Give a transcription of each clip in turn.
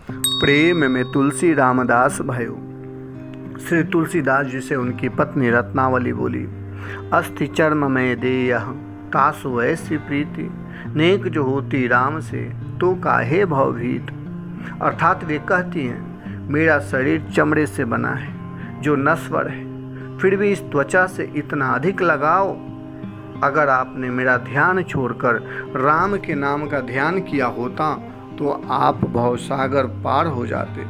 प्रेम में तुलसी रामदास भयो। श्री तुलसीदास जी से उनकी पत्नी रत्नावली बोली, अस्थि चर्म में देयह तासु ऐसी प्रीति, नेक जो होती राम से तो काहे भवभीत। अर्थात वे कहती हैं, मेरा शरीर चमड़े से बना है जो नश्वर है, फिर भी इस त्वचा से इतना अधिक लगाव। अगर आपने मेरा ध्यान छोड़कर राम के नाम का ध्यान किया होता तो आप भवसागर पार हो जाते।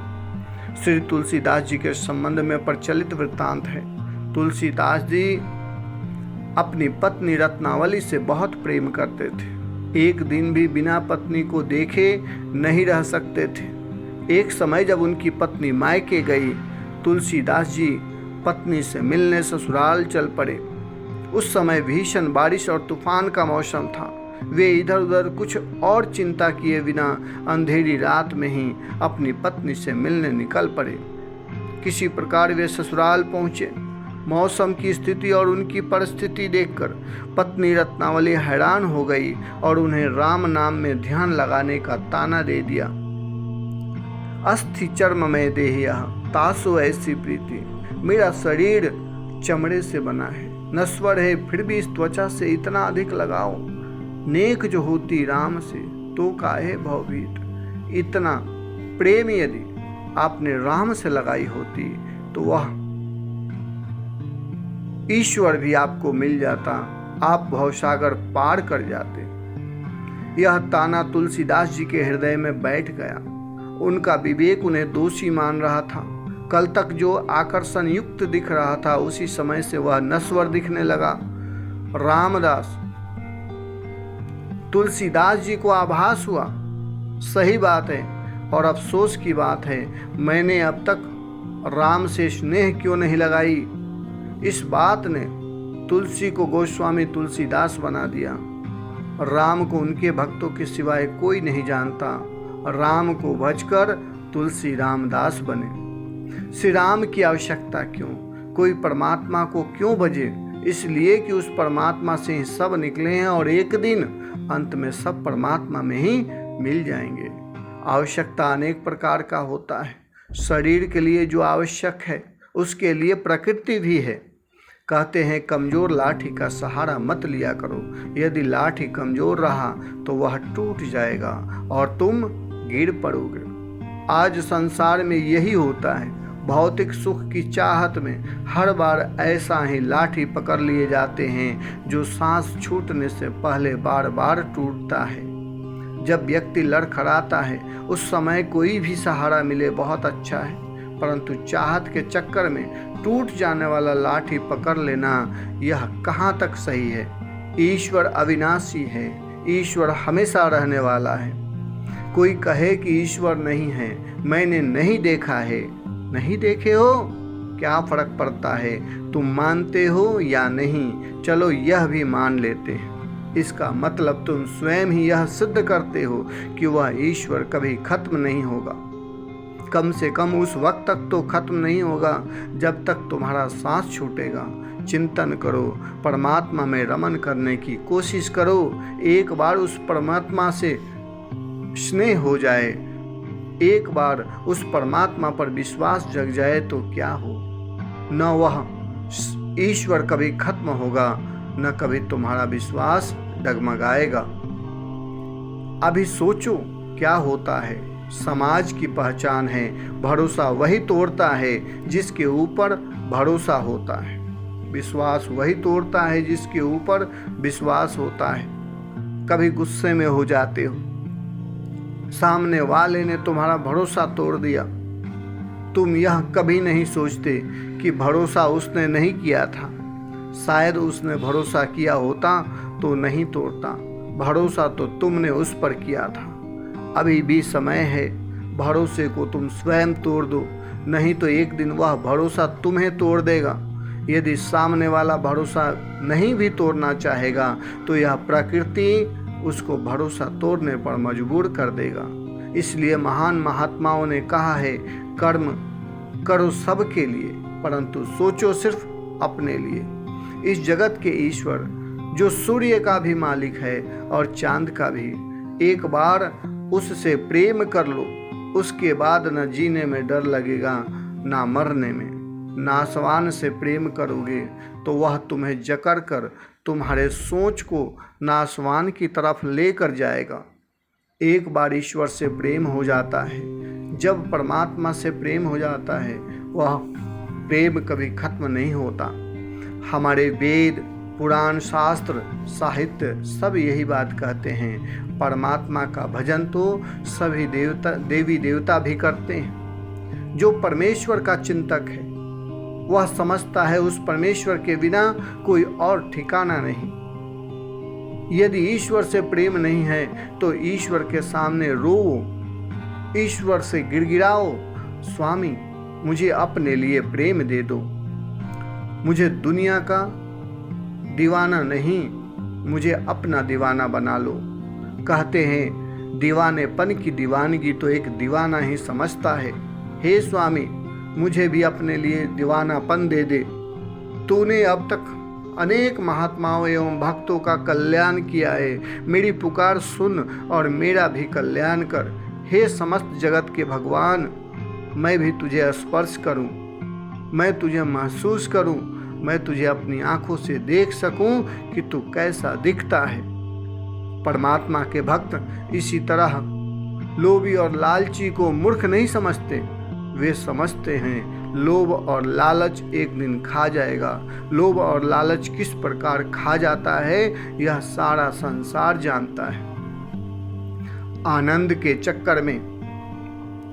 श्री तुलसीदास जी के संबंध में प्रचलित वृत्तांत है। तुलसीदास जी अपनी पत्नी रत्नावली से बहुत प्रेम करते थे। एक दिन भी बिना पत्नी को देखे नहीं रह सकते थे। एक समय जब उनकी पत्नी मायके गई, तुलसीदास जी पत्नी से मिलने ससुराल चल पड़े। उस समय भीषण बारिश और तूफान का मौसम था। वे इधर उधर कुछ और चिंता किए बिना अंधेरी रात में ही अपनी पत्नी से मिलने निकल पड़े। किसी प्रकार वे ससुराल पहुँचे। मौसम की स्थिति और उनकी परिस्थिति देखकर पत्नी रत्नावली हैरान हो गई और उन्हें राम नाम में ध्यान लगाने का ताना दे दिया। अस्थि चर्म में देहियः तासु ऐसी प्रीति, मेरा शरीर चमड़े से बना है, नश्वर है, फिर भी इस त्वचा से इतना अधिक लगाओ। नेक जो होती राम से तो काहे भवभीत। इतना प्रेम यदि आपने राम से लगाई होती तो वह ईश्वर भी आपको मिल जाता, आप भवसागर पार कर जाते। यह ताना तुलसीदास जी के हृदय में बैठ गया। उनका विवेक उन्हें दोषी मान रहा था। कल तक जो आकर्षण युक्त दिख रहा था, उसी समय से वह नश्वर दिखने लगा। रामदास तुलसीदास जी को आभास हुआ, सही बात है और अफसोस की बात है, मैंने अब तक राम से स्नेह क्यों नहीं लगाई। इस बात ने तुलसी को गोस्वामी तुलसीदास बना दिया। राम को उनके भक्तों के सिवाय कोई नहीं जानता। राम को भजकर तुलसी रामदास बने। श्री राम की आवश्यकता क्यों? कोई परमात्मा को क्यों भजे? इसलिए कि उस परमात्मा से ही सब निकले हैं और एक दिन अंत में सब परमात्मा में ही मिल जाएंगे। आवश्यकता अनेक प्रकार का होता है। शरीर के लिए जो आवश्यक है उसके लिए प्रकृति भी है। कहते हैं कमजोर लाठी का सहारा मत लिया करो, यदि लाठी कमजोर रहा तो वह टूट जाएगा और तुम गिर पड़ोगे। आज संसार में यही होता है। भौतिक सुख की चाहत में हर बार ऐसा ही लाठी पकड़ लिए जाते हैं जो सांस छूटने से पहले बार बार टूटता है। जब व्यक्ति लड़खड़ाता है उस समय कोई भी सहारा मिले बहुत अच्छा है, परंतु चाहत के चक्कर में टूट जाने वाला लाठी पकड़ लेना यह कहाँ तक सही है। ईश्वर अविनाशी है, ईश्वर हमेशा रहने वाला है। कोई कहे कि ईश्वर नहीं है, मैंने नहीं देखा है, नहीं देखे हो क्या फर्क पड़ता है, तुम मानते हो या नहीं, चलो यह भी मान लेते हैं। इसका मतलब तुम स्वयं ही यह सिद्ध करते हो कि वह ईश्वर कभी खत्म नहीं होगा। कम से कम उस वक्त तक तो खत्म नहीं होगा जब तक तुम्हारा सांस छूटेगा। चिंतन करो, परमात्मा में रमन करने की कोशिश करो। एक बार उस परमात्मा से स्नेह हो जाए, एक बार उस परमात्मा पर विश्वास जग जाए तो क्या हो। न वह ईश्वर कभी खत्म होगा, न कभी तुम्हारा विश्वास डगमगाएगा। अभी सोचो क्या होता है। समाज की पहचान है, भरोसा वही तोड़ता है जिसके ऊपर भरोसा होता है, विश्वास वही तोड़ता है जिसके ऊपर विश्वास होता है। कभी गुस्से में हो जाते हो, सामने वाले ने तुम्हारा भरोसा तोड़ दिया, तुम यह कभी नहीं सोचते कि भरोसा उसने नहीं किया था, शायद उसने भरोसा किया होता तो नहीं तोड़ता। भरोसा तो तुमने उस पर किया था। अभी भी समय है, भरोसे को तुम स्वयं तोड़ दो, नहीं तो एक दिन वह भरोसा तुम्हें तोड़ देगा। यदि सामने वाला भरोसा नहीं भी तोड़ना चाहेगा तो यह प्रकृति उसको भरोसा तोड़ने पर मजबूर कर देगा। इसलिए महान महात्माओं ने कहा है, कर्म करो सबके लिए परंतु सोचो सिर्फ अपने लिए। इस जगत के ईश्वर जो सूर्य का भी मालिक है और चांद का भी, एक बार उससे प्रेम कर लो उसके बाद न जीने में डर लगेगा ना मरने में। नासवान से प्रेम करोगे तो वह तुम्हें जकड़ कर तुम्हारे सोच को नासवान की तरफ लेकर जाएगा। एक बार ईश्वर से प्रेम हो जाता है, जब परमात्मा से प्रेम हो जाता है, वह प्रेम कभी खत्म नहीं होता। हमारे वेद, पुराण, शास्त्र, साहित्य सब यही बात कहते हैं। परमात्मा का भजन तो सभी देवी देवता भी करते हैं। जो परमेश्वर का चिंतक है वह समझता है उस परमेश्वर के बिना कोई और ठिकाना नहीं। यदि ईश्वर से प्रेम नहीं है तो ईश्वर के सामने रोओ, ईश्वर से गिड़गिड़ाओ, स्वामी मुझे अपने लिए प्रेम दे दो, मुझे दुनिया का दीवाना नहीं, मुझे अपना दीवाना बना लो। कहते हैं दीवानेपन की दीवानगी तो एक दीवाना ही समझता है। हे स्वामी मुझे भी अपने लिए दीवानापन दे दे। तूने अब तक अनेक महात्माओं एवं भक्तों का कल्याण किया है, मेरी पुकार सुन और मेरा भी कल्याण कर। हे समस्त जगत के भगवान, मैं भी तुझे स्पर्श करूं, मैं तुझे महसूस करूं, मैं तुझे अपनी आंखों से देख सकूं कि तू कैसा दिखता है। परमात्मा के भक्त इसी तरह लोभी और लालची को मूर्ख नहीं समझते। वे समझते हैं लोभ और लालच एक दिन खा जाएगा। लोभ और लालच किस प्रकार खा जाता है यह सारा संसार जानता है। आनंद के चक्कर में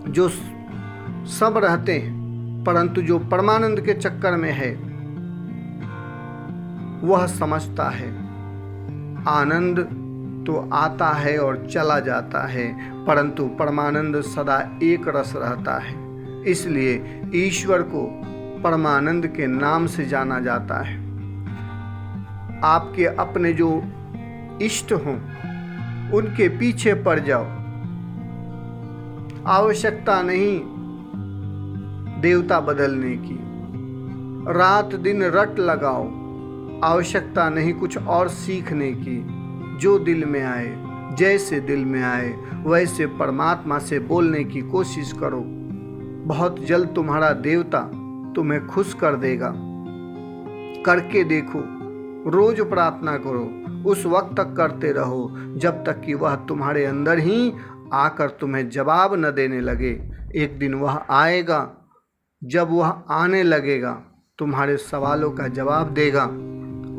जो सब रहते हैं, परंतु जो परमानंद के चक्कर में है वह समझता है आनंद तो आता है और चला जाता है, परंतु परमानंद सदा एक रस रहता है। इसलिए ईश्वर को परमानंद के नाम से जाना जाता है। आपके अपने जो इष्ट हों उनके पीछे पड़ जाओ। आवश्यकता नहीं देवता बदलने की, रात दिन रट लगाओ। आवश्यकता नहीं कुछ और सीखने की। जो दिल में आए, जैसे दिल में आए वैसे परमात्मा से बोलने की कोशिश करो। बहुत जल्द तुम्हारा देवता तुम्हें खुश कर देगा। करके देखो, रोज प्रार्थना करो, उस वक्त तक करते रहो जब तक कि वह तुम्हारे अंदर ही आकर तुम्हें जवाब न देने लगे। एक दिन वह आएगा, जब वह आने लगेगा तुम्हारे सवालों का जवाब देगा।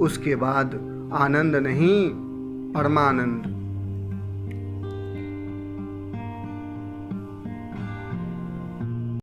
उसके बाद आनंद नहीं परमानंद